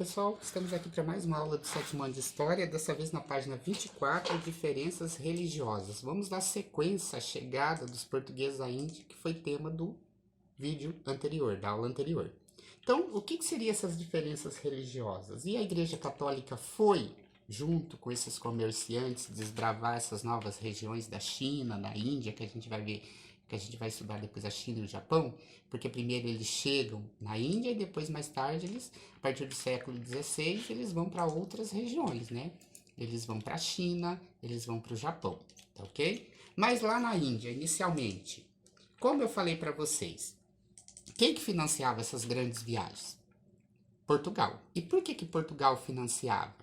Pessoal, estamos aqui para mais uma aula do sétimo ano de História, dessa vez na página 24, diferenças religiosas. Vamos dar sequência à chegada dos portugueses à Índia, que foi tema do vídeo anterior, da aula anterior. Então, o que seriam essas diferenças religiosas? E a Igreja Católica foi, junto com esses comerciantes, desbravar essas novas regiões da China, da Índia, que a gente vai ver, que a gente vai estudar depois a China e o Japão, porque primeiro eles chegam na Índia e depois, mais tarde, eles, a partir do século XVI, eles vão para outras regiões, né? Eles vão para a China, eles vão para o Japão, tá ok? Mas lá na Índia, inicialmente, como eu falei para vocês, quem que financiava essas grandes viagens? Portugal. E por que Portugal financiava?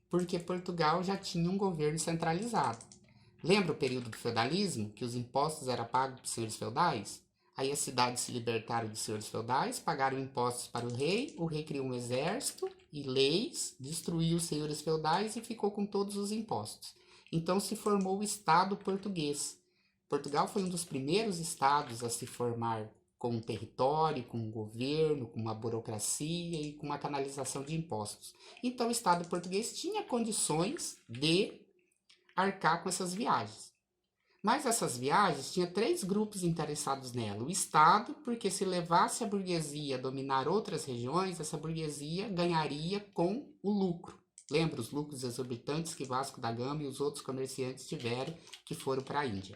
Porque Portugal já tinha um governo centralizado. Lembra o período do feudalismo, que os impostos eram pagos para os senhores feudais? Aí as cidades se libertaram dos senhores feudais, pagaram impostos para o rei criou um exército e leis, destruiu os senhores feudais e ficou com todos os impostos. Então se formou o Estado português. Portugal foi um dos primeiros estados a se formar com um território, com um governo, com uma burocracia e com uma canalização de impostos. Então o Estado português tinha condições de arcar com essas viagens. Mas essas viagens tinha três grupos interessados nela. O Estado, porque se levasse a burguesia a dominar outras regiões, essa burguesia ganharia com o lucro. Lembra os lucros exorbitantes que Vasco da Gama e os outros comerciantes tiveram que foram para a Índia,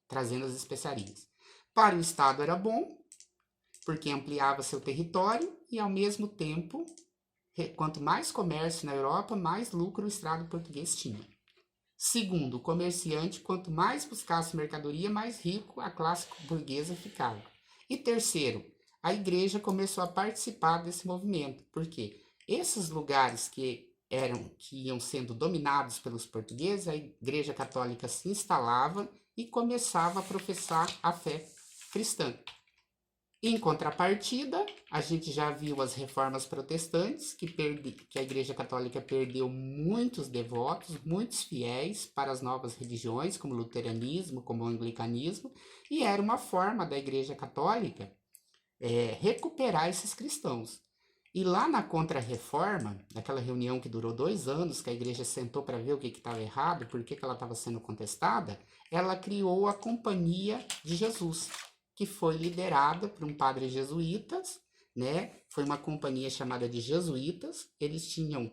trazendo as especiarias. Para o Estado era bom, porque ampliava seu território e, ao mesmo tempo, quanto mais comércio na Europa, mais lucro o Estado português tinha. Segundo, o comerciante, quanto mais buscasse mercadoria, mais rico a classe burguesa ficava. E terceiro, a igreja começou a participar desse movimento, porque esses lugares que iam sendo dominados pelos portugueses, a igreja católica se instalava e começava a professar a fé cristã. Em contrapartida, a gente já viu as reformas protestantes, que a Igreja Católica perdeu muitos devotos, muitos fiéis para as novas religiões, como o luteranismo, como o anglicanismo, e era uma forma da Igreja Católica recuperar esses cristãos. E lá na Contra-Reforma, naquela reunião que durou 2 anos, que a igreja sentou para ver o que estava errado, por que ela estava sendo contestada, ela criou a Companhia de Jesus, que foi liderada por um padre jesuítas, né? Foi uma companhia chamada de jesuítas, eles tinham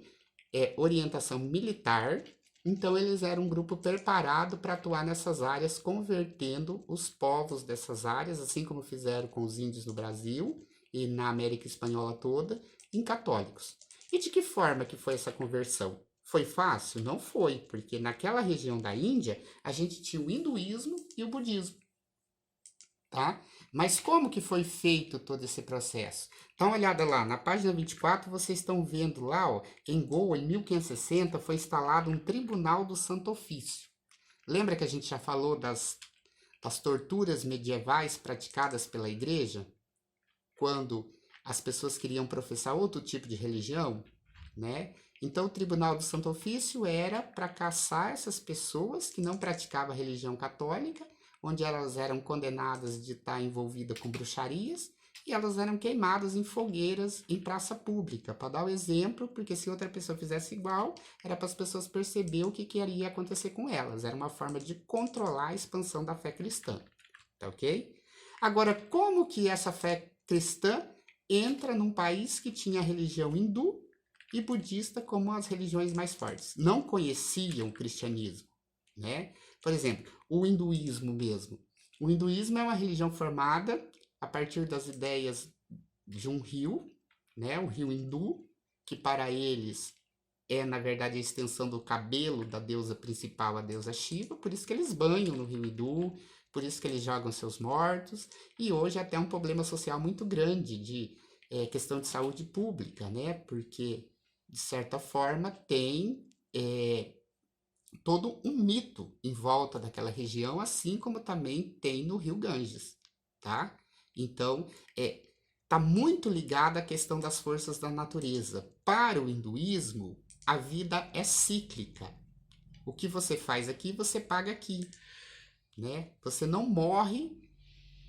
orientação militar, então eles eram um grupo preparado para atuar nessas áreas, convertendo os povos dessas áreas, assim como fizeram com os índios no Brasil e na América Espanhola toda, em católicos. E de que forma que foi essa conversão? Foi fácil? Não foi, porque naquela região da Índia, a gente tinha o hinduísmo e o budismo. Tá? Mas como que foi feito todo esse processo? Dá uma olhada lá, na página 24, vocês estão vendo lá, ó, em Goa, em 1560, foi instalado um Tribunal do Santo Ofício. Lembra que a gente já falou das torturas medievais praticadas pela igreja? Quando as pessoas queriam professar outro tipo de religião, né? Então, o Tribunal do Santo Ofício era para caçar essas pessoas que não praticavam a religião católica, onde elas eram condenadas de estar envolvidas com bruxarias, e elas eram queimadas em fogueiras em praça pública, para dar o exemplo, porque se outra pessoa fizesse igual, era para as pessoas perceber o que iria acontecer com elas. Era uma forma de controlar a expansão da fé cristã, tá ok? Agora, como que essa fé cristã entra num país que tinha a religião hindu e budista como as religiões mais fortes? Não conheciam o cristianismo, né? Por exemplo, o hinduísmo mesmo. O hinduísmo é uma religião formada a partir das ideias de um rio, né? O rio hindu, que para eles é, na verdade, a extensão do cabelo da deusa principal, a deusa Shiva, por isso que eles banham no rio hindu, por isso que eles jogam seus mortos, e hoje até um problema social muito grande de questão de saúde pública, né? Porque, de certa forma, tem todo um mito em volta daquela região, assim como também tem no Rio Ganges, tá? Então, está muito ligada à questão das forças da natureza. Para o hinduísmo, a vida é cíclica. O que você faz aqui, você paga aqui, né? Você não morre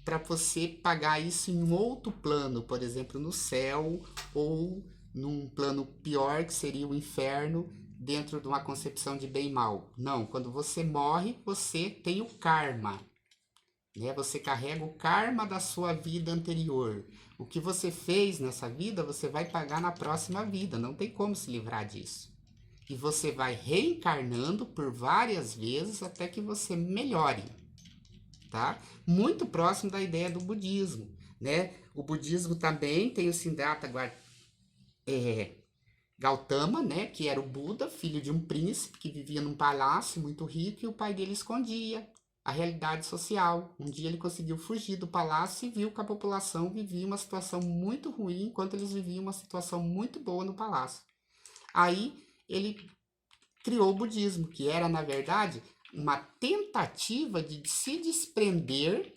para você pagar isso em outro plano, por exemplo, no céu ou num plano pior, que seria o inferno, dentro de uma concepção de bem e mal. Não, quando você morre, você tem o karma, né? Você carrega o karma da sua vida anterior. O que você fez nessa vida, você vai pagar na próxima vida, não tem como se livrar disso. E você vai reencarnando por várias vezes até que você melhore, tá? Muito próximo da ideia do budismo, né? O budismo também tem o Siddhartha Gautama, né? Que era o Buda, filho de um príncipe que vivia num palácio muito rico e o pai dele escondia a realidade social. Um dia ele conseguiu fugir do palácio e viu que a população vivia uma situação muito ruim, enquanto eles viviam uma situação muito boa no palácio. Aí ele criou o budismo, que era, na verdade, uma tentativa de se desprender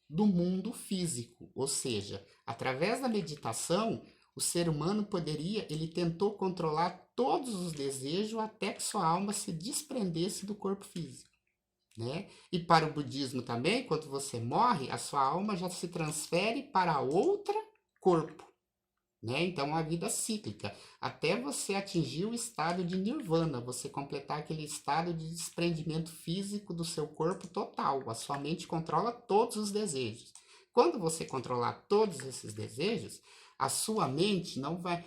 do mundo físico, ou seja, através da meditação, o ser humano ele tentou controlar todos os desejos até que sua alma se desprendesse do corpo físico, né? E para o budismo também, quando você morre, a sua alma já se transfere para outro corpo, né? Então, uma vida cíclica, até você atingir o estado de nirvana, você completar aquele estado de desprendimento físico do seu corpo total. A sua mente controla todos os desejos. Quando você controlar todos esses desejos, a sua mente não vai,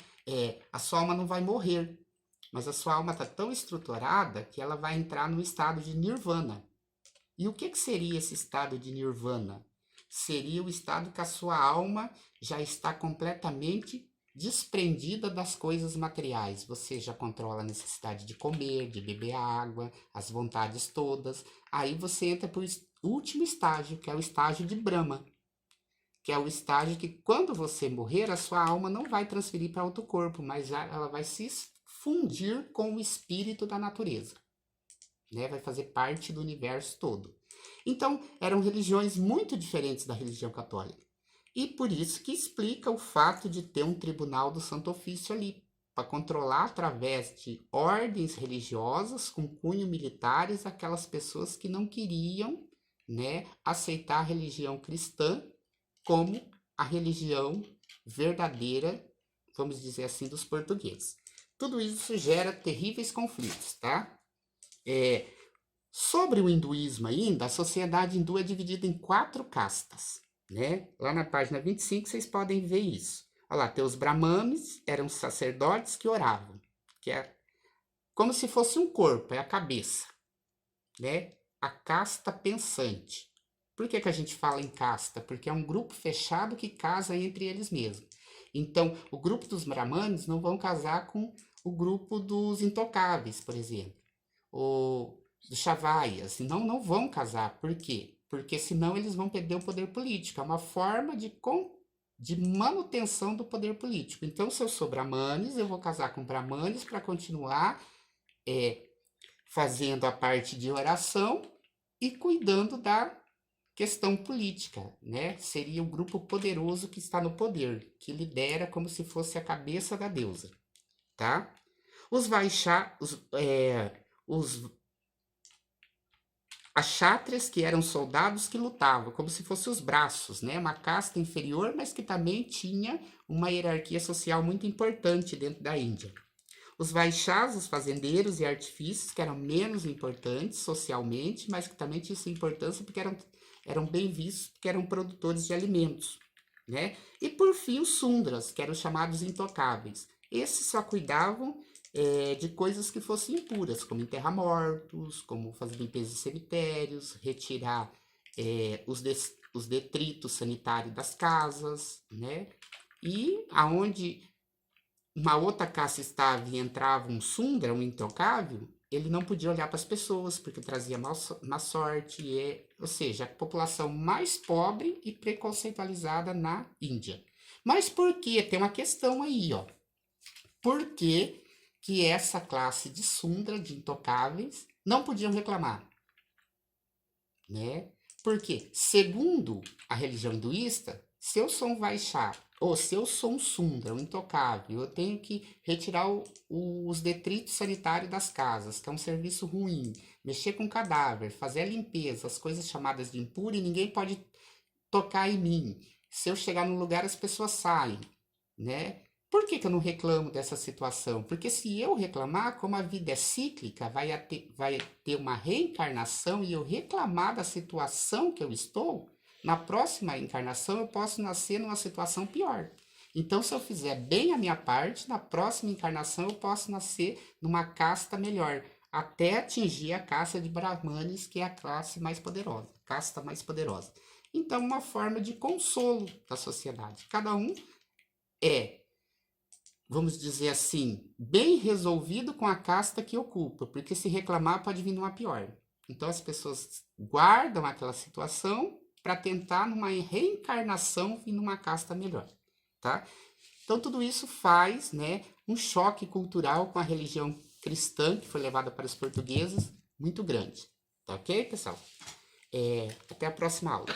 a sua alma não vai morrer, mas a sua alma está tão estruturada que ela vai entrar no estado de nirvana. E o que seria esse estado de nirvana? Seria o estado que a sua alma já está completamente desprendida das coisas materiais. Você já controla a necessidade de comer, de beber água, as vontades todas. Aí você entra para o último estágio, que é o estágio de Brahma, que é o estágio que quando você morrer, a sua alma não vai transferir para outro corpo, mas ela vai se fundir com o espírito da natureza, né? Vai fazer parte do universo todo. Então, eram religiões muito diferentes da religião católica. E por isso que explica o fato de ter um tribunal do Santo Ofício ali, para controlar através de ordens religiosas com cunho militares aquelas pessoas que não queriam, né, aceitar a religião cristã como a religião verdadeira, vamos dizer assim, dos portugueses. Tudo isso gera terríveis conflitos, tá? Sobre o hinduísmo ainda, a sociedade hindu é dividida em 4 castas, né? Lá na página 25 vocês podem ver isso. Olha lá, tem os brahmanes, eram sacerdotes que oravam, que é como se fosse um corpo, é a cabeça, né? A casta pensante. Por que a gente fala em casta? Porque é um grupo fechado que casa entre eles mesmos. Então, o grupo dos brahmanes não vão casar com o grupo dos intocáveis, por exemplo, ou dos chavaias. Não vão casar. Por quê? Porque senão eles vão perder o poder político. É uma forma de manutenção do poder político. Então, se eu sou brahmanes, eu vou casar com brahmanes para continuar fazendo a parte de oração e cuidando da questão política, né? Seria o grupo poderoso que está no poder, que lidera como se fosse a cabeça da deusa, tá? Os Vaixá, os Akshatras, que eram soldados que lutavam, como se fossem os braços, né? Uma casta inferior, mas que também tinha uma hierarquia social muito importante dentro da Índia. Os Vaixás, os fazendeiros e artifícios, que eram menos importantes socialmente, mas que também tinham sua importância porque eram bem vistos, porque eram produtores de alimentos, né? E por fim os Sundras, que eram chamados intocáveis. Esses só cuidavam de coisas que fossem impuras, como enterrar mortos, como fazer limpeza de cemitérios, retirar os detritos sanitários das casas, né? E aonde uma outra casta estava e entrava um Sundra, um intocável, ele não podia olhar para as pessoas, porque trazia má sorte, ou seja, a população mais pobre e preconceitualizada na Índia. Mas por que? Tem uma questão aí, ó. Por que que essa classe de Sundra, de intocáveis, não podiam reclamar? Né? Porque, segundo a religião hinduísta, se eu sou um Vaixá, ou se eu sou um Sundra, um intocável, eu tenho que retirar os detritos sanitários das casas, que é um serviço ruim, mexer com cadáver, fazer a limpeza, as coisas chamadas de impuro, e ninguém pode tocar em mim. Se eu chegar no lugar, as pessoas saem, né? Por que que eu não reclamo dessa situação? Porque se eu reclamar, como a vida é cíclica, vai ter uma reencarnação e eu reclamar da situação que eu estou, na próxima encarnação eu posso nascer numa situação pior. Então, se eu fizer bem a minha parte, na próxima encarnação eu posso nascer numa casta melhor, até atingir a casta de Brahmanes, que é a classe mais poderosa, casta mais poderosa. Então, uma forma de consolo da sociedade. Cada um é, vamos dizer assim, bem resolvido com a casta que ocupa, porque se reclamar pode vir numa pior. Então as pessoas guardam aquela situação para tentar numa reencarnação vir numa casta melhor, tá? Então tudo isso faz, né, um choque cultural com a religião cristã que foi levada para os portugueses muito grande. Tá ok, pessoal? Até a próxima aula.